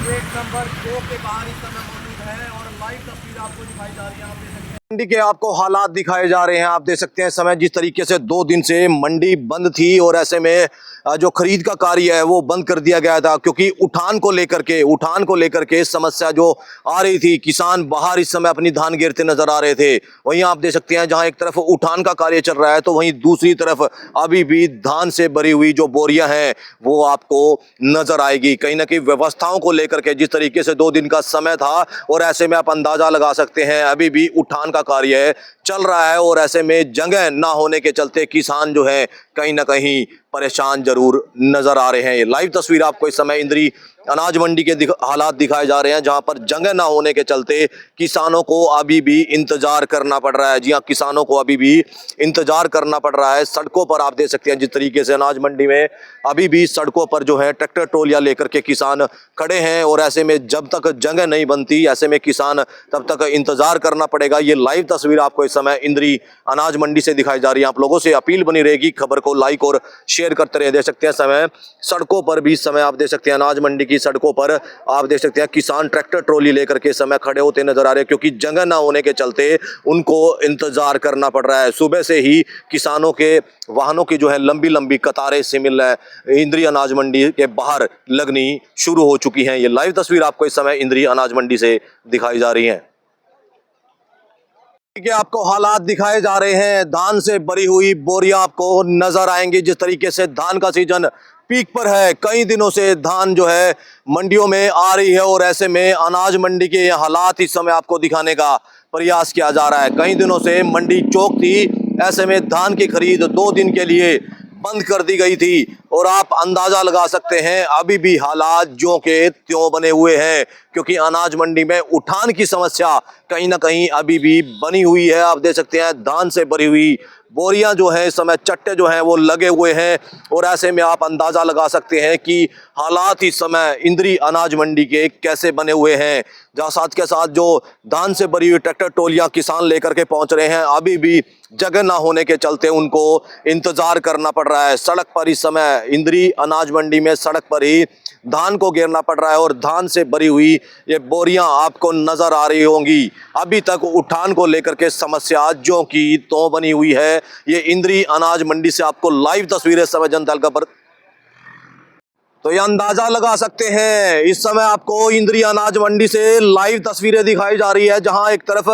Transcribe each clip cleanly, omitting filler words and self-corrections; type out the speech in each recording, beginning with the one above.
Gate number 2 के बाहर इस समय मौजूद है और लाइव तस्वीर आपको दिखाई जा रही है। आप देख सकते हैं मंडी के आपको हालात दिखाए जा रहे हैं। आप देख सकते हैं समय जिस तरीके से 2 दिन से मंडी बंद थी और ऐसे में जो खरीद का कार्य है वो बंद कर दिया गया था, क्योंकि उठान को लेकर के समस्या जो आ रही थी। किसान बाहर इस समय अपनी धान गिरते नजर आ रहे थे। वहीं आप देख सकते हैं जहां एक तरफ उठान का कार्य चल रहा है तो वहीं दूसरी तरफ अभी भी धान से भरी हुई जो बोरियां हैं वो आपको नजर आएगी। कहीं ना कहीं व्यवस्थाओं को लेकर के जिस तरीके से 2 दिन का समय था और ऐसे में आप अंदाजा लगा सकते हैं अभी भी उठान का कार्य चल रहा है और ऐसे में जगह ना होने के चलते किसान जो है कहीं ना कहीं परेशान जरूर नजर आ रहे हैं। ये लाइव तस्वीर आपको इस समय इंद्री अनाज मंडी के हालात दिखाए जा रहे हैं, जहां पर जगह ना होने के चलते किसानों को अभी भी इंतजार करना पड़ रहा है। जी हाँ, किसानों को अभी भी इंतजार करना पड़ रहा है। सड़कों पर आप देख सकते हैं जिस तरीके से अनाज मंडी में अभी भी सड़कों पर जो है ट्रैक्टर ट्रॉलियां लेकर के किसान खड़े हैं और ऐसे में जब तक जगह नहीं बनती ऐसे में किसान तब तक इंतजार करना पड़ेगा। ये लाइव तस्वीर आपको इस समय इंद्री अनाज मंडी से दिखाई जा रही है। आप लोगों से अपील बनी रहेगी, खबर को लाइक और शेयर करते रहे। देख सकते हैं समय सड़कों पर भी समय आप देख सकते हैं अनाज मंडी की सड़कों पर आप देख सकते हैं किसान ट्रैक्टर ट्रॉली लेकर के समय खड़े होते नजर आ रहे हैं, क्योंकि जगह ना होने के चलते उनको इंतजार करना पड़ रहा है। सुबह से ही किसानों के वाहनों की जो है लंबी लंबी कतारें सिमिल इंद्री अनाज मंडी के बाहर लगनी शुरू हो चुकी हैं। ये लाइव तस्वीर आपको इस समय इंद्री अनाज मंडी से दिखाई जा रही है। के आपको हालात दिखाए जा रहे हैं। धान से भरी हुई बोरियां आपको नजर आएंगी। जिस तरीके से धान का सीजन पीक पर है, कई दिनों से धान जो है मंडियों में आ रही है और ऐसे में अनाज मंडी के हालात इस समय आपको दिखाने का प्रयास किया जा रहा है। कई दिनों से मंडी चौक थी, ऐसे में धान की खरीद 2 दिन के लिए बंद कर दी गई थी और आप अंदाजा लगा सकते हैं अभी भी हालात ज्यों के त्यों बने हुए हैं, क्योंकि अनाज मंडी में उठान की समस्या कहीं ना कहीं अभी भी बनी हुई है। आप देख सकते हैं धान से भरी हुई बोरियां जो है इस समय चट्टे जो हैं वो लगे हुए हैं और ऐसे में आप अंदाजा लगा सकते हैं कि हालात इस समय इंद्री अनाज मंडी के कैसे बने हुए हैं। जहाँ साथ के साथ जो धान से भरी हुई ट्रैक्टर ट्रॉलियां किसान लेकर के पहुंच रहे हैं, अभी भी जगह ना होने के चलते उनको इंतजार करना पड़ रहा है। सड़क पर इस समय इंद्री अनाज मंडी में सड़क पर ही धान को घेरना पड़ रहा है और धान से भरी हुई ये बोरियां आपको नजर आ रही होंगी। अभी तक उठान को लेकर के समस्या जो की तो बनी हुई है। ये इंद्री अनाज मंडी से आपको लाइव तस्वीरें समय जनता पर तो ये अंदाजा लगा सकते हैं। इस समय आपको इंद्री अनाज मंडी से लाइव तस्वीरें दिखाई जा रही है, जहां एक तरफ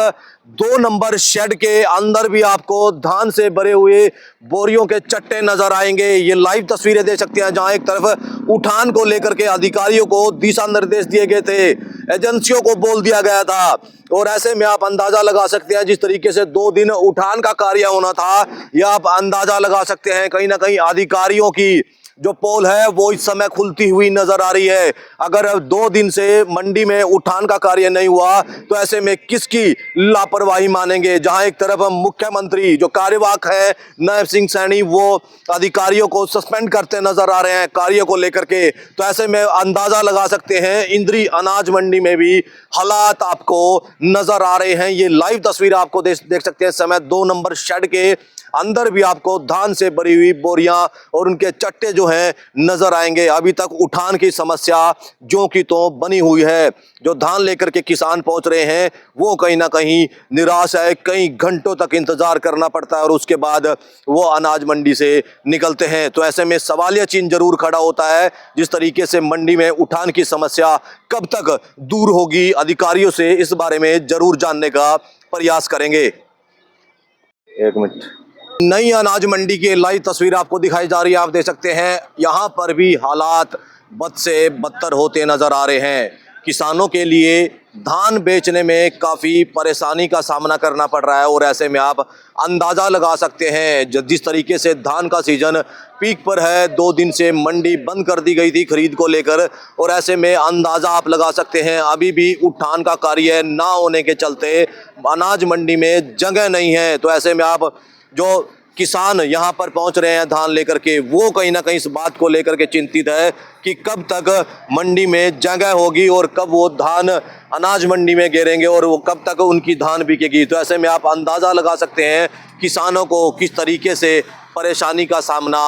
2 नंबर शेड के अंदर भी आपको धान से भरे हुए बोरियों के चट्टे नजर आएंगे। ये लाइव तस्वीरें देख सकते हैं, जहां एक तरफ उठान को लेकर के अधिकारियों को दिशा निर्देश दिए गए थे, एजेंसियों को बोल दिया गया था और ऐसे में आप अंदाजा लगा सकते हैं जिस तरीके से 2 दिन उठान का कार्य होना था, यह आप अंदाजा लगा सकते हैं कहीं ना कहीं अधिकारियों की जो पोल है वो इस समय खुलती हुई नजर आ रही है। अगर 2 दिन से मंडी में उठान का कार्य नहीं हुआ तो ऐसे में किसकी लापरवाही मानेंगे। जहां एक तरफ मुख्यमंत्री जो कार्यवाहक है नायब सिंह सैनी वो अधिकारियों को सस्पेंड करते नजर आ रहे हैं कार्य को लेकर के, तो ऐसे में अंदाजा लगा सकते हैं इंद्री अनाज मंडी में भी हालात आपको नजर आ रहे हैं। ये लाइव तस्वीर आपको देख सकते हैं समय 2 नंबर शेड के अंदर भी आपको धान से भरी हुई बोरियां और उनके चट्टे जो हैं नजर आएंगे। अभी तक उठान की समस्या जो की तो बनी हुई है। जो धान लेकर के किसान पहुंच रहे हैं वो कहीं ना कहीं निराश है, कई घंटों तक इंतजार करना पड़ता है और उसके बाद वो अनाज मंडी से निकलते हैं। तो ऐसे में सवालिया चिन्ह जरूर खड़ा होता है, जिस तरीके से मंडी में उठान की समस्या कब तक दूर होगी। अधिकारियों से इस बारे में जरूर जानने का प्रयास करेंगे। 1 मिनट। नई अनाज मंडी की लाइव तस्वीर आपको दिखाई जा रही है। आप देख सकते हैं यहाँ पर भी हालात बद से बदतर होते नजर आ रहे हैं। किसानों के लिए धान बेचने में काफ़ी परेशानी का सामना करना पड़ रहा है और ऐसे में आप अंदाज़ा लगा सकते हैं जिस तरीके से धान का सीजन पीक पर है, 2 दिन से मंडी बंद कर दी गई थी खरीद को लेकर और ऐसे में अंदाज़ा आप लगा सकते हैं अभी भी उठान का कार्य ना होने के चलते अनाज मंडी में जगह नहीं है। तो ऐसे में आप जो किसान यहाँ पर पहुँच रहे हैं धान लेकर के वो कहीं ना कहीं इस बात को लेकर के चिंतित है कि कब तक मंडी में जगह होगी और कब वो धान अनाज मंडी में गिरेंगे और वो कब तक उनकी धान बिकेगी। तो ऐसे में आप अंदाज़ा लगा सकते हैं किसानों को किस तरीके से परेशानी का सामना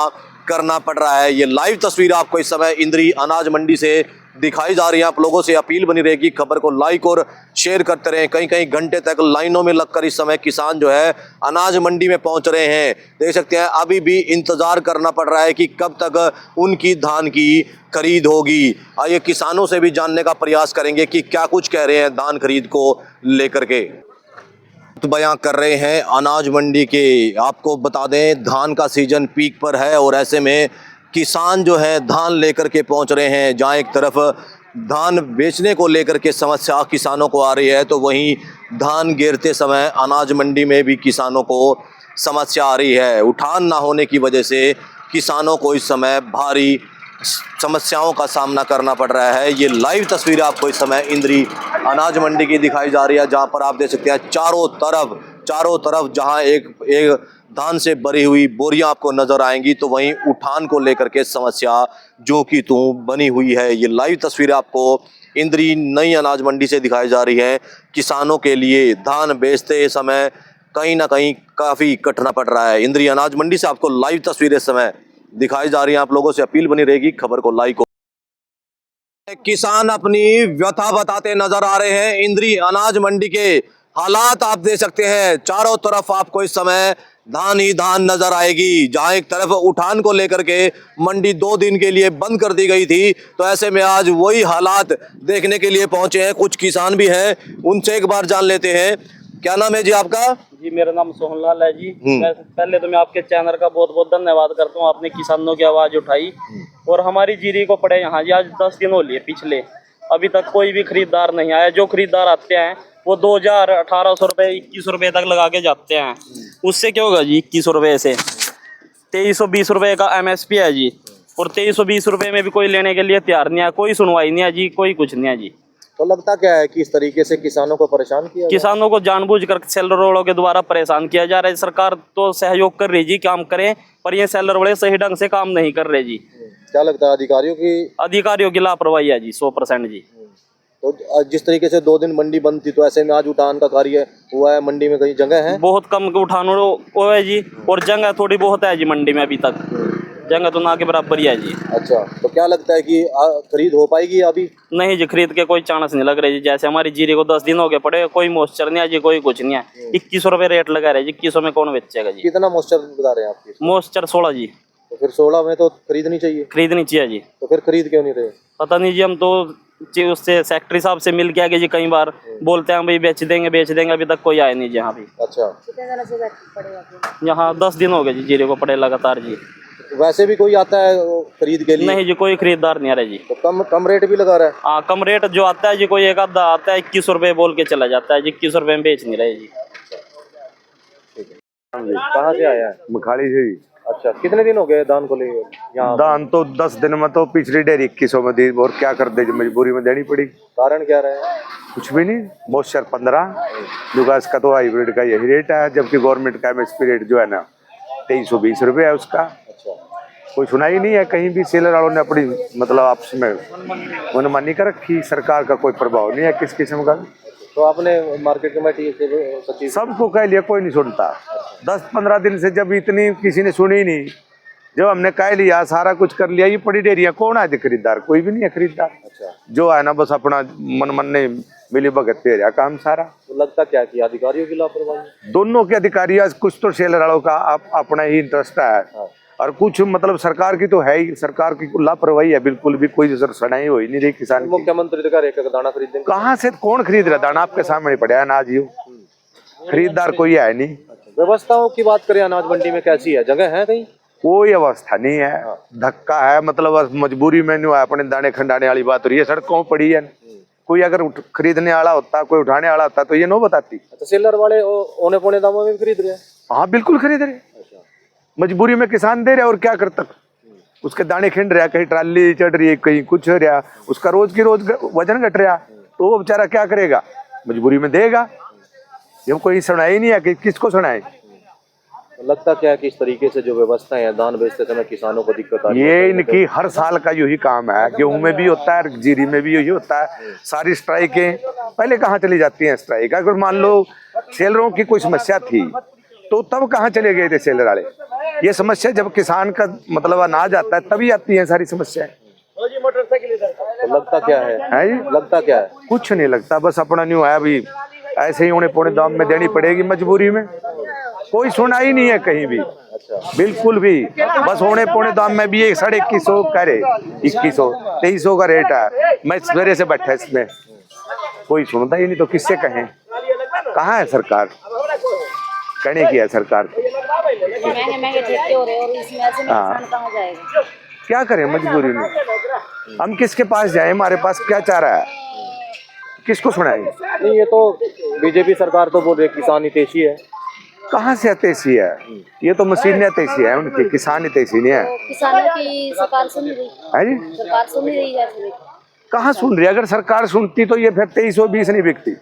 करना पड़ रहा है। ये लाइव तस्वीर आपको इस समय इंद्री अनाज मंडी से दिखाई जा रही है। आप लोगों से अपील बनी रहेगी, खबर को लाइक और शेयर करते रहें। कई कई घंटे तक लाइनों में लगकर इस समय किसान जो है अनाज मंडी में पहुंच रहे हैं। देख सकते हैं अभी भी इंतजार करना पड़ रहा है कि कब तक उनकी धान की खरीद होगी। आइए किसानों से भी जानने का प्रयास करेंगे कि क्या कुछ कह रहे हैं धान खरीद को लेकर के। तो बयां कर रहे हैं अनाज मंडी के। आपको बता दें धान का सीजन पीक पर है और ऐसे में किसान जो है धान लेकर के पहुंच रहे हैं। जहां एक तरफ धान बेचने को लेकर के समस्या किसानों को आ रही है, तो वहीं धान गिरते समय अनाज मंडी में भी किसानों को समस्या आ रही है। उठान ना होने की वजह से किसानों को इस समय भारी समस्याओं का सामना करना पड़ रहा है। ये लाइव तस्वीर आपको इस समय इंद्री अनाज मंडी की दिखाई जा रही है, जहां पर आप देख सकते हैं चारों तरफ जहां एक धान से भरी हुई बोरियां आपको नजर आएंगी, तो वहीं उठान को लेकर के समस्या जो कि बनी हुई है। ये लाइव तस्वीर आपको इंद्री नई अनाज मंडी से दिखाई जा रही है। किसानों के लिए धान बेचते समय कहीं ना कहीं काफी कटना पड़ रहा है। इंद्री अनाज मंडी से आपको लाइव तस्वीर इस समय दिखाई जा रही है। आप लोगों से अपील बनी रहेगी, खबर को लाइक। किसान अपनी व्यथा बताते नजर आ रहे हैं। इंद्री अनाज मंडी के हालात आप देख सकते हैं, चारों तरफ आपको इस समय धान ही धान नजर आएगी। जहां एक तरफ उठान को लेकर के मंडी 2 दिन के लिए बंद कर दी गई थी, तो ऐसे में आज वही हालात देखने के लिए पहुंचे हैं। कुछ किसान भी हैं, उनसे एक बार जान लेते हैं। क्या नाम है जी आपका? जी मेरा नाम सोहनलाल है जी। पहले तो मैं आपके चैनल का बहुत बहुत धन्यवाद करता हूँ, आपने किसानों की आवाज उठाई और हमारी जीरी को पड़े यहाँ जी आज 10 दिन हो लिए पिछले, अभी तक कोई भी खरीदार नहीं आया। जो खरीदार आते हैं वो 2000, 1800 रुपये, 2100 रुपये तक लगा के जाते हैं। उससे क्या होगा जी? 2100 रुपये से 2320 रुपये का MSP है जी, और 2320 रुपये में भी कोई लेने के लिए तैयार नहीं है, कोई सुनवाई नहीं है जी, कोई कुछ नहीं है जी। तो लगता क्या है कि इस तरीके से किसानों को परेशान किया? किसानों को जानबूझकर सेलर वालों के द्वारा परेशान किया जा रहा है। सरकार तो सहयोग कर रही जी, काम करें, पर ये सेलर वाले सही ढंग से काम नहीं कर रहे जी। क्या लगता है अधिकारियों की लापरवाही है जी, 100% जी। तो जिस तरीके से 2 दिन मंडी बंद थी, तो ऐसे में आज उठान का कार्य हुआ है। मंडी में कहीं जगह है? बहुत कम उठान हुआ है जी, और जगह थोड़ी बहुत है जी मंडी में, अभी तक जगह तो ना के बराबर ही है जी। अच्छा, तो क्या लगता है कि खरीद हो पाएगी अभी? नहीं जी, खरीद के कोई चांस नहीं लग रही जी। जैसे हमारी जीरे को 10 दिन हो गए पड़े, कोई मॉइस्चर नहीं है जी, कोई कुछ नहीं है। 2100 रुपये रेट लगा रहे जी, 2100 में कौन बेचेगा जी? कितना मॉइस्चर बता रहे हैं आपकी? मॉइस्चर 16 जी। तो फिर 16 में तो खरीदनी चाहिए। खरीदनी चाहिए जी। तो फिर खरीद क्यों नहीं रहे? पता नहीं जी, हम तो जी उससे सेक्रेटरी साहब से मिल के आगे जी, कई बार बोलते हैं भाई बेच देंगे, अभी तक कोई आया नहीं जी यहाँ भी। अच्छा, यहाँ 10 दिन हो गए जी जीरे को पड़े लगातार जी। वैसे भी कोई आता है खरीद के लिए? नहीं जी, कोई खरीदार नहीं आ रहा जी। तो कम रेट भी लगा रहा है? हाँ, कम रेट जो आता है जी, कोई एक आधा आता है 2100 रुपये बोल के चला जाता है जी, 2100 रुपये में बेच नहीं रहे जी। कहाँ से आया है? मखाड़ी से ही। अच्छा, कितने दिन हो गए दान को ले यहाँ? दान तो 10 दिन में तो पिछली डेरी 2100 में दी, और क्या कर दे, मजबूरी में देनी पड़ी। कारण क्या रहा है? कुछ भी नहीं, मॉइस्चर 15, जुगास का तो हाइब्रिड का यही रेट है, जबकि गवर्नमेंट का MSP रेट जो है ना 2320 रुपये है उसका। अच्छा, कोई सुनाई नहीं है कहीं भी। सेलर वालों ने अपनी मतलब आपस में मनमानी कर रखी, सरकार का कोई प्रभाव नहीं है किस किस्म का। तो आपने मार्केट कमेटी से सबको कह लिया, कोई नहीं सुनता। 10-15 दिन से जब इतनी किसी ने सुनी नहीं, जब हमने कह लिया, सारा कुछ कर लिया, ये पड़ी डेरिया, कौन है खरीदार? कोई भी नहीं है खरीदार। अच्छा, जो है ना बस अपना मन ने मिली भगत पे रहा काम सारा। तो लगता क्या कि अधिकारियों की लापरवाही? दोनों के अधिकारी, कुछ तो सेलर वालों का अपना ही इंटरेस्ट है। हाँ। और कुछ मतलब सरकार की तो है ही, सरकार की लापरवाही है बिल्कुल भी। कोई सड़ाई हो ही नहीं रही किसान की। मुख्यमंत्री तो कह रहे हैं दाना खरीदेंगे। कहाँ से, कौन खरीद रहा दाना? आपके सामने पड़ा है अनाज, यू खरीदार कोई है नहीं। व्यवस्थाओं की बात करें अनाज मंडी में कैसी है? जगह है कहीं? कोई अवस्था नहीं है, धक्का है, मतलब मजबूरी में नहीं है। अपने दाने खंडाने वाली बात हो रही है, सड़कों पड़ी है। कोई अगर खरीदने वाला होता, कोई उठाने वाला होता, तो ये नो बताती। तो सेलर वाले औने पौने दामों में भी खरीद रहे हैं? हाँ बिल्कुल खरीद रहे। मजबूरी में किसान दे रहा, और क्या करता? उसके दाने खिंड रहा, कहीं ट्राली चढ़ रही है, कहीं कुछ हो रहा, उसका रोज की रोज वजन घट रहा, तो वो बेचारा क्या करेगा? मजबूरी में देगा। जब कोई सुनाई नहीं है कि किसको सुनाए। लगता क्या है कि इस तरीके से जो व्यवस्था है धान बेचते समय किसानों को दिक्कत आ रही है? ये इनकी हर साल का यही काम है, गेहूं में भी होता है, जीरी में भी यही होता है। सारी स्ट्राइकें पहले कहाँ चली जाती हैं स्ट्राइक? अगर मान लो सेलरों की कोई समस्या थी, तो तब कहाँ चले गए थे सेलर वाले? ये समस्या जब किसान का मतलब अनाज आता है तभी आती है सारी समस्याएं। तो लगता क्या है जी? लगता क्या है? कुछ नहीं लगता, बस अपना न्यू है अभी, ऐसे ही उन्हें पौने दाम में देनी पड़ेगी मजबूरी में। कोई सुनाई नहीं है कहीं भी, बिल्कुल भी। बस होने पौने दाम में भी 2150 करे, 2100 2300 का रेट है। मैं सवेरे से बैठा इसमें, कोई सुनता ही नहीं, तो किससे कहें? कहाँ है सरकार? कहने की है सरकार? महंगे महंगे ठेके हो रहे हैं और इसमें ऐसे में हाँ। किसान कहाँ जाएगा? क्या करें मजबूरी में? हम किसके पास जाएं? हमारे पास क्या चारा है? किसको सुनाएं? नहीं, ये तो बीजेपी सरकार तो बोल रही है किसान हितैषी है। कहाँ से हितैषी है? ये तो मशीन हितैषी है उनकी, किसान हितैषी नहीं है। तो किसानों की सरकार सुन रही है जी? सरकार सुन रही है ऐसे। कहाँ सुन रही है? अगर सरकार सुनती तो ये फिर 2320 नहीं बिकती।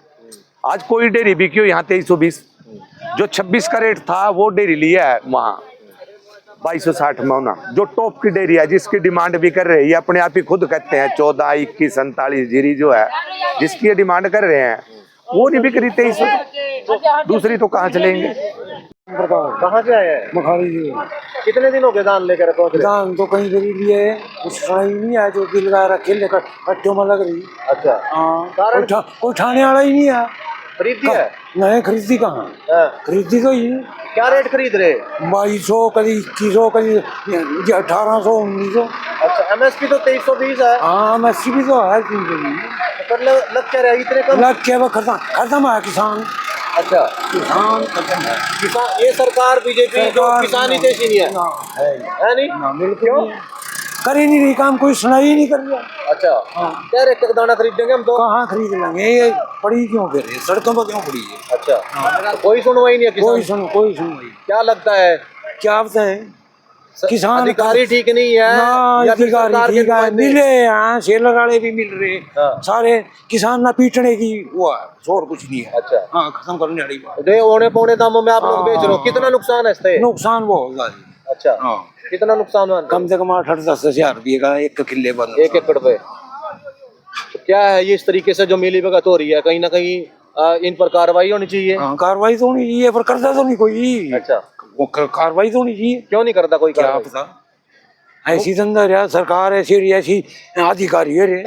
आज कोई डेयरी बिकी हो यहाँ 2320, जो 26 का रेट था वो डेयरी लिया है वहाँ 2260 मौना। जो टॉप की डेयरी है जिसकी डिमांड भी कर रही है, अपने आप ही खुद कहते हैं 14, 21, 47 जीरी जो है जिसकी ये डिमांड कर रहे हैं वो नहीं बिक रही 2300। दूसरी तो कहाँ चलेंगे? कहाँ से आए हैं? मखाड़ी जी कितने दिन हो गए धान लेकर पहुंच रहे? दान तो कहीं गरीब लिए कुछ सुनाई नहीं है, जो दिल लगा रखे लेकर हट्टियों में लग रही। अच्छा, हाँ, कारण? कोई ठाने वाला ही नहीं है। खरीदी है? नहीं खरीदी कहाँ, हाँ। खरीदी तो ही क्या रेट खरीद रहे? 2200 कभी 2100 कभी 1800 1900। अच्छा, एमएसपी तो 2320 है। हाँ मैसी भी तो है पर लग क्या रहा है इतने कम? लग के वो खत्म है किसान। अच्छा, किसान खत्म है। किसान, ये सरकार बीजेपी जो किसान हितैषी नहीं है, ना, है नहीं? ना बिल्कुल कर ही नहीं रही काम, कोई सुनाई ही नहीं कर रहा। अच्छा, क्या रेट का दाना खरीदेंगे हम तो? कहाँ खरीद लेंगे? ये पड़ी क्यों फिर सड़कों पर क्यों पड़ी है? अच्छा, तो कोई सुनवाई नहीं है किसान? कोई सुनवाई। क्या लगता है? क्या बताएं? किसान अधिकारी ठीक नहीं है या फिर सरकार के अधिकारी नुमाइंदे? मिले यहाँ सेलर वाले भी मिल रहे हाँ। सारे, किसान ना पीटने की वो है, और कुछ नहीं है। अच्छा, हाँ खत्म करने वाली बात। दे औने पौने दामों में आप लोग बेच रहे हो, कितना नुकसान है इससे? नुकसान वो होगा जी। अच्छा, हाँ कितना नुकसान हुआ? कम से कम 8-10 हजार रुपये का एक किले पर। 1 एकड़ पे। तो क्या है ये इस तरीके से जो मिली भगत हो रही है, कहीं ना कहीं इन पर कार्रवाई होनी चाहिए। हाँ कार्रवाई तो होनी चाहिए, पर करता तो नहीं कोई। अच्छा, वो कार्रवाई तो होनी चाहिए। क्यों नहीं करता कोई क्या कार्रवाई? पता, ऐसी धंधा रहा सरकार ऐसी ऐसी अधिकारी है रे।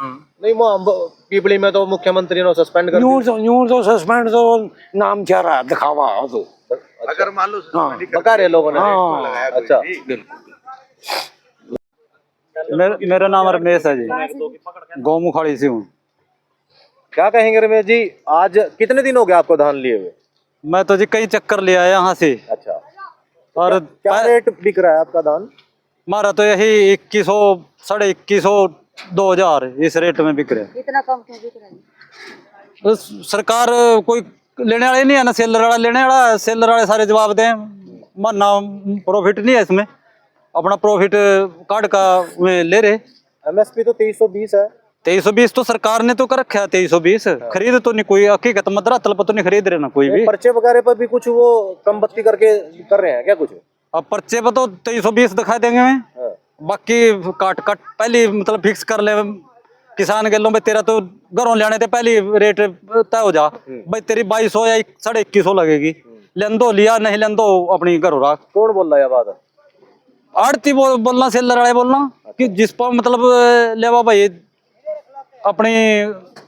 नहीं, वो पीपली में तो मुख्यमंत्री ने सस्पेंड कर दिया। न्यू तो सस्पेंड तो नाम क्या रहा दिखावा हो तो। अगर मान लो हाँ बका रहे लोगों ने। हाँ अच्छा, मेरा नाम रमेश है जी, गौमुखाड़ी से हूँ। क्या कहेंगे रमेश जी, आज कितने दिन हो गए आपको धान लिए हुए? मैं तो जी कई चक्कर ले आया यहाँ से, अच्छा, और क्या रेट बिक रहा है आपका धान? हमारा तो यही 2100, 2150, 2000 इस रेट में बिक रहे हैं। इतना कम क्यों बिक रहा है? तो सरकार कोई लेने वाले नहीं है ना, सेलर वाला लेने वाला, सेलर वाले सारे जवाब दें, मानना प्रॉफिट नहीं है इसमें, अपना प्रॉफिट काट का वे ले रहे। एमएसपी तो 2320 है। 2320 तो सरकार ने तो कर रखा है, 2320 खरीद तो नहीं कोई, हकीकत मदरा तल पर तो नहीं खरीद रहे ना कोई भी। पर्चे वगैरह पर भी कुछ वो कम बत्ती करके कर रहे हैं क्या कुछ? अब पर्चे पर तो 2320 दिखा देंगे मैं, हाँ। बाकी काट पहले मतलब फिक्स कर ले किसान गलों में, तेरा तो घरों लेने थे पहले रेट तय हो जा भाई, तेरी 2200 या 2150 लगेगी, लेन दो लिया, नहीं लेन दो अपनी घरों रख। कौन बोल रहा है बात? आड़ती बोलना, सेलर वाले बोलना कि जिस पर मतलब लेवा भाई अपनी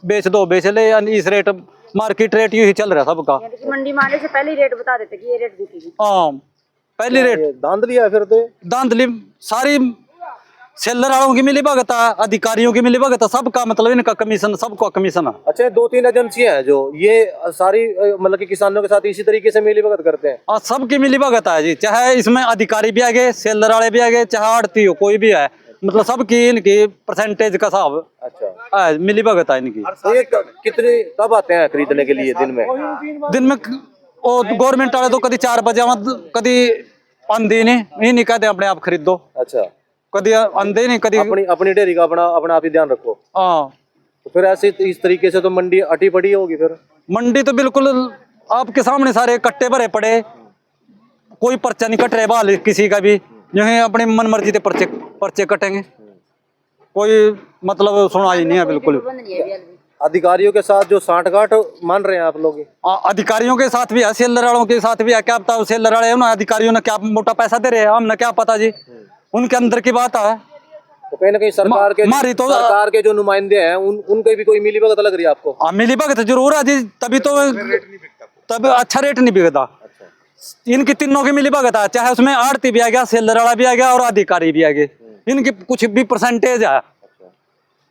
बेच दो, बेच ले, यानी इस रेट मार्केट रेट यही चल रहा सबका। यानी कि मंडी में आने से पहले ही रेट बता देते कि ये रेट बिकेगी। हाँ पहली रेट धांधली है फिर तो। धांधली सारी सेलर वालों की मिली भगत है, अधिकारियों की मिली भगत है, सबका मतलब इनका कमीशन, सबका कमीशन है। अच्छा, 2-3 एजेंसियां हैं जो ये सारी मतलब कि किसानों के साथ इसी तरीके से मिली भगत करते हैं। और सबकी मिली भगत है जी, चाहे इसमें अधिकारी भी आ गए, सेलर वाले भी आ गए, चाहे आड़ती हो कोई भी है, मतलब सबकी इनकी परसेंटेज का हिसाब अच्छा, मिली भगत है इनकी। तो ये कितने कब आते हैं खरीदने के लिए दिन में? दिन में वो गवर्नमेंट वाले तो कभी 4 बजे कभी आंधी नहीं कहते अपने आप खरीद दो। अच्छा, कभी आंधे नहीं, कभी अपनी डेयरी का अपना आप ही ध्यान रखो। हाँ, तो फिर ऐसे इस तरीके से तो मंडी अटी पड़ी होगी फिर। मंडी तो बिल्कुल आपके सामने सारे कट्टे भरे पड़े, कोई पर्चा नहीं कट रहे बाल किसी का भी, यही अपनी मन मर्जी से पर्चे कटेंगे, कोई मतलब सुनाई नहीं है बिल्कुल। बंद नहीं है अभी। अधिकारियों के साथ जो सांठगांठ मान रहे हैं आप लोग? अधिकारियों के साथ भी है, सेलर वालों के साथ भी है। क्या पता सेलर वाले ना अधिकारियों ने क्या मोटा पैसा दे रहे हैं, हमने क्या पता जी, उनके अंदर की बात है। तो कहीं ना कहीं सरकार के जो नुमाइंदे हैं उनके भी कोई मिलीभगत लग रही है आपको? मिली भगत जरूर है जी, तभी तो तब अच्छा रेट नहीं बिकता। इनकी तीनों की मिली भगत है, चाहे उसमें आड़ती भी आ गया, सेलर वाला भी आ गया और अधिकारी भी आ गए। इनकी कुछ भी परसेंटेज है,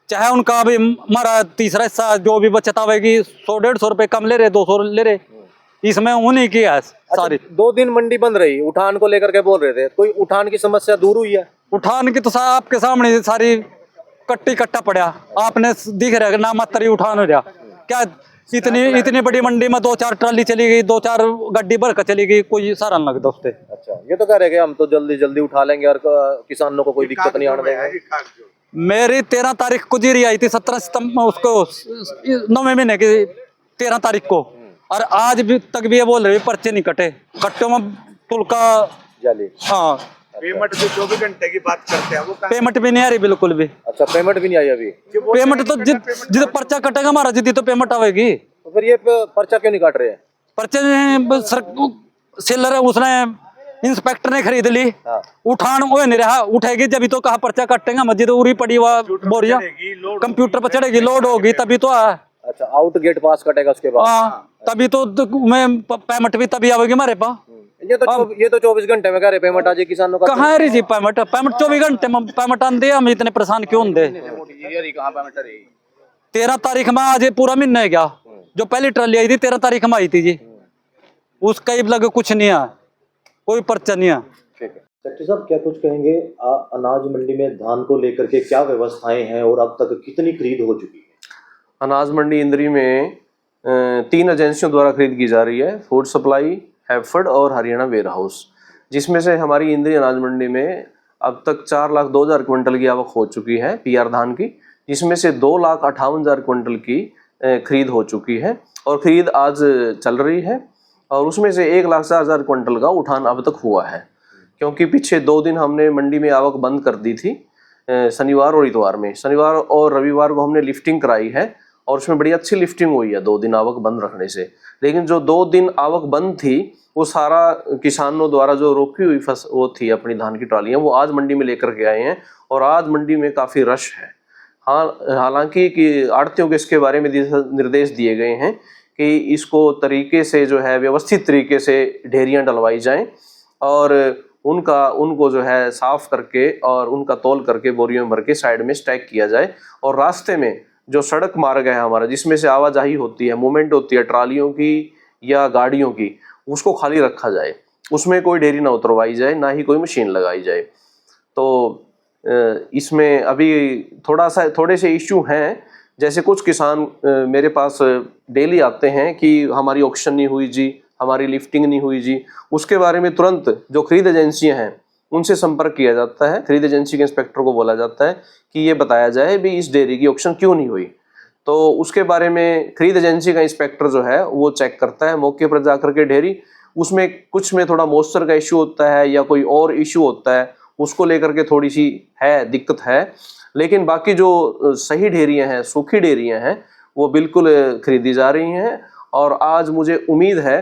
चाहे उनका भी हमारा तीसरा हिस्सा जो भी बचत आवेगी 100-150 रुपए कम ले रहे, 200 ले रहे, इसमें उन्हीं की है सारी। 2 दिन मंडी बंद रही, उठान को लेकर के बोल रहे थे, कोई उठान की समस्या दूर हुई है? उठान की तो आपके सामने सारी कट्टी कट्टा पड़ा, आपने दिख रहा है ना, मात्र ही उठान हो रहा। क्या इतनी बड़ी मंडी में 2-4 ट्राली चली गई, 2-4 गड्डी भर कर चली गई, कोई सारा नहीं लगता उससे। अच्छा, ये तो कह रहे हैं हम तो जल्दी जल्दी उठा लेंगे और किसानों को कोई दिक्कत नहीं आने देंगे। मेरी 13 तारीख को जीरी आई थी, 17 सितंबर उसको 9वें महीने की 13 तारीख को, और आज भी तक भी ये बोल रहे पर्चे नहीं कटे, कट्टों में तुलका जाली। हाँ, पेमेंट जो 24 घंटे की बात करते हैं वो पेमेंट भी नहीं आ रही बिल्कुल भी। अच्छा, पेमेंट भी नहीं आई अभी? पेमेंट तो जिद पर्चा कटेगा हमारा जिदी तो पेमेंट आवेगी। तो फिर ये पर्चा क्यों नहीं काट रहे हैं? पर्चे सेलर है, उसने इंस्पेक्टर ने खरीद ली, उठान वो नहीं रहा, उठेगी जब तो कहा पर्चा कटेगा, मस्जिद उरी पड़ी हुआ बोरिया कंप्यूटर पर चढ़ेगी, लोड होगी तभी तो है। अच्छा, आउट गेट पास कटेगा उसके बाद? हाँ, तभी तो मैं पेमेंट भी तभी आवेगी हमारे पास। ये तो 24 घंटे में कह रहे पेमेंट आ जाए किसानों का। कहाँ है रही जी पेमेंट 24 घंटे में पेमेंट आंदे, हम इतने परेशान क्यों होंगे? 13 तारीख में आज पूरा महीना है क्या, जो पहली ट्राली आई थी 13 तारीख में आई थी जी, उसका ही लगे कुछ नहीं है, कोई पर्चा नहीं है। ठीक है सेक्रेटरी साहब, क्या कुछ कहेंगे अनाज मंडी में धान को लेकर के क्या व्यवस्थाएं हैं और अब तक कितनी खरीद हो चुकी है? अनाज मंडी इंद्री में 3 एजेंसियों द्वारा खरीद की जा रही है, फूड सप्लाई, हैफर्ड और हरियाणा वेयर हाउस, जिसमें से हमारी इंद्री अनाज मंडी में अब तक 4,02,000 क्विंटल की आवक हो चुकी है पीआर धान की, जिसमें से 2,58,000 क्विंटल की खरीद हो चुकी है और खरीद आज चल रही है, और उसमें से 1,04,000 क्विंटल का उठान अब तक हुआ है। क्योंकि पीछे 2 दिन हमने मंडी में आवक बंद कर दी थी, शनिवार और इतवार में, शनिवार और रविवार को हमने लिफ्टिंग कराई है और उसमें बड़ी अच्छी लिफ्टिंग हुई है 2 दिन आवक बंद रखने से। लेकिन जो 2 दिन आवक बंद थी वो सारा किसानों द्वारा जो रोकी हुई वो थी अपनी धान की ट्रालियां, वो आज मंडी में लेकर के आए हैं और आज मंडी में काफ़ी रश है। हाँ, हालांकि कि आड़तियों के इसके बारे में निर्देश दिए गए हैं कि इसको तरीके से जो है व्यवस्थित तरीके से ढेरियां डलवाई जाएं और उनको जो है साफ करके और उनका तौल करके बोरियों में भर के साइड में स्टैक किया जाए, और रास्ते में जो सड़क मार्ग है हमारा जिसमें से आवाजाही होती है, मूवमेंट होती है ट्रालियों की या गाड़ियों की, उसको खाली रखा जाए, उसमें कोई ढेरी ना उतरवाई जाए, ना ही कोई मशीन लगाई जाए। तो इसमें अभी थोड़े से इश्यू हैं, जैसे कुछ किसान मेरे पास डेली आते हैं कि हमारी ऑक्शन नहीं हुई जी, हमारी लिफ्टिंग नहीं हुई जी। उसके बारे में तुरंत जो खरीद एजेंसियां हैं उनसे संपर्क किया जाता है, खरीद एजेंसी के इंस्पेक्टर को बोला जाता है कि ये बताया जाए भी इस डेयरी की ऑक्शन क्यों नहीं हुई। तो उसके बारे में खरीद एजेंसी का इंस्पेक्टर जो है वो चेक करता है मौके पर जाकर के ढेरी, उसमें कुछ में थोड़ा मॉइस्चर का इश्यू होता है या कोई और इश्यू होता है, उसको लेकर के थोड़ी सी दिक्कत है। लेकिन बाकी जो सही ढेरियां हैं, सूखी ढेरियां हैं, वो बिल्कुल खरीदी जा रही हैं और आज मुझे उम्मीद है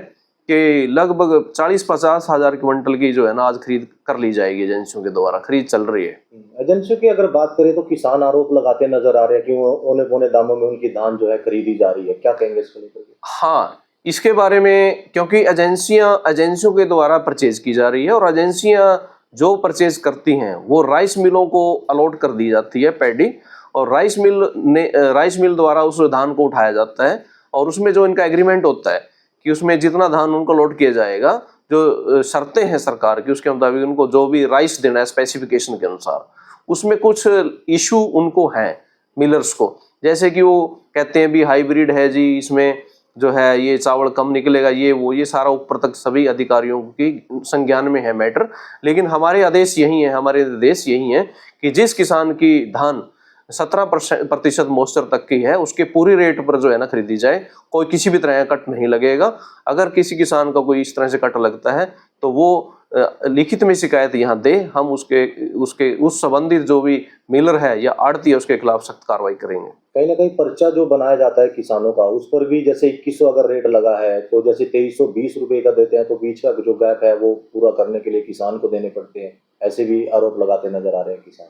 कि लगभग 40-50 हज़ार क्विंटल की जो है ना आज खरीद कर ली जाएगी, एजेंसियों के द्वारा खरीद चल रही है। एजेंसियों की अगर बात करें तो किसान आरोप लगाते नजर आ रहे हैं कि औने पौने दामों में उनकी धान जो है खरीदी जा रही है, क्या कहेंगे इसको लेकर? हाँ, इसके बारे में क्योंकि एजेंसियों के द्वारा परचेज की जा रही है और एजेंसियां जो परचेज करती हैं वो राइस मिलों को अलॉट कर दी जाती है पैडी, और राइस मिल द्वारा उस धान को उठाया जाता है और उसमें जो इनका एग्रीमेंट होता है कि उसमें जितना धान उनको लोड किया जाएगा, जो शर्तें हैं सरकार की उसके मुताबिक उनको जो भी राइस देना है स्पेसिफिकेशन के अनुसार, उसमें कुछ इशू उनको हैं मिलर्स को, जैसे कि वो कहते हैं भी हाइब्रिड है जी, इसमें जो है ये चावल कम निकलेगा, ये सारा ऊपर तक सभी अधिकारियों की संज्ञान में है मैटर। लेकिन हमारे आदेश यही है, हमारे निर्देश यही है कि जिस किसान की धान 17% मॉइस्चर तक की है उसके पूरी रेट पर जो है ना खरीदी जाए, कोई किसी भी तरह का कट नहीं लगेगा। अगर किसी किसान का कोई इस तरह से कट लगता है तो वो लिखित में शिकायत यहाँ दे, हम उस संबंधित जो भी मिलर है या आड़ती है उसके खिलाफ सख्त कार्रवाई करेंगे। कहीं ना कहीं पर्चा जो बनाया जाता है किसानों का, उस पर भी जैसे 2100 अगर रेट लगा है तो जैसे 2320 रुपए का देते हैं, तो बीच का जो गैप है वो पूरा करने के लिए किसान को देने पड़ते हैं, ऐसे भी आरोप लगाते नजर आ रहे हैं किसान।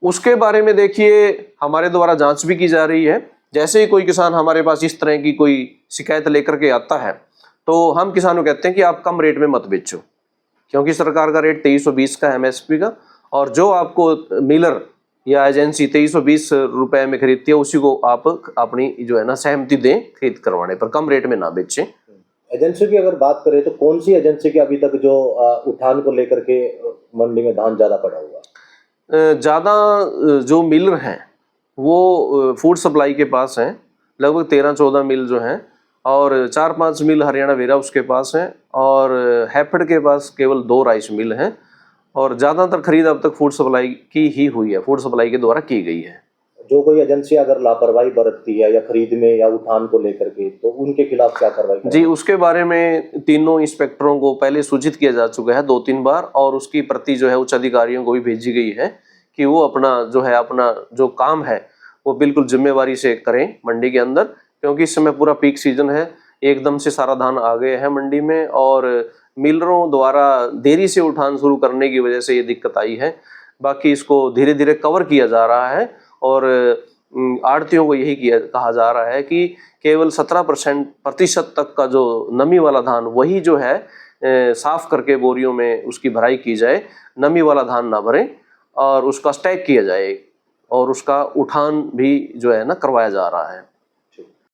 उसके बारे में देखिए हमारे द्वारा जांच भी की जा रही है। जैसे ही कोई किसान हमारे पास इस तरह की कोई शिकायत लेकर के आता है तो हम किसानों को कहते हैं कि आप कम रेट में मत बेचो, क्योंकि सरकार का रेट 2320 का MSP का, और जो आपको मिलर या एजेंसी 2320 रुपए में खरीदती है उसी को आप अपनी जो है ना सहमति दें खरीद करवाने पर, कम रेट में ना बेचें। एजेंसी की अगर बात करें तो कौन सी एजेंसी की अभी तक जो उठान को लेकर के मंडी में धान ज्यादा पड़ा हुआ है? ज़्यादा जो मिलर हैं वो फूड सप्लाई के पास हैं, लगभग 13-14 मिल जो हैं, और 4-5 मिल हरियाणा वेयर हाउस के पास हैं, और हैफेड के पास केवल 2 राइस मिल हैं, और ज़्यादातर खरीद अब तक फूड सप्लाई की ही हुई है, फूड सप्लाई के द्वारा की गई है। जो कोई एजेंसी अगर लापरवाही बरतती है या खरीद में या उठान को लेकर के, तो उनके खिलाफ क्या कार्रवाई करेंगे? जी, उसके बारे में तीनों इंस्पेक्टरों को पहले सूचित किया जा चुका है 2-3 बार, और उसकी प्रति जो है उच्च अधिकारियों को भी भेजी गई है कि वो अपना जो काम है वो बिल्कुल जिम्मेवारी से करें मंडी के अंदर, क्योंकि इस समय पूरा पीक सीजन है, एकदम से सारा धान आ गए हैं मंडी में, और मिलरों द्वारा देरी से उठान शुरू करने की वजह से ये दिक्कत आई है। बाकी इसको धीरे धीरे कवर किया जा रहा है, और आड़तियों को यही कहा जा रहा है कि केवल 17% तक का जो नमी वाला धान वही जो है साफ करके बोरियों में उसकी भराई की जाए, नमी वाला धान ना भरें, और उसका स्टैक किया जाए, और उसका उठान भी जो है ना करवाया जा रहा है।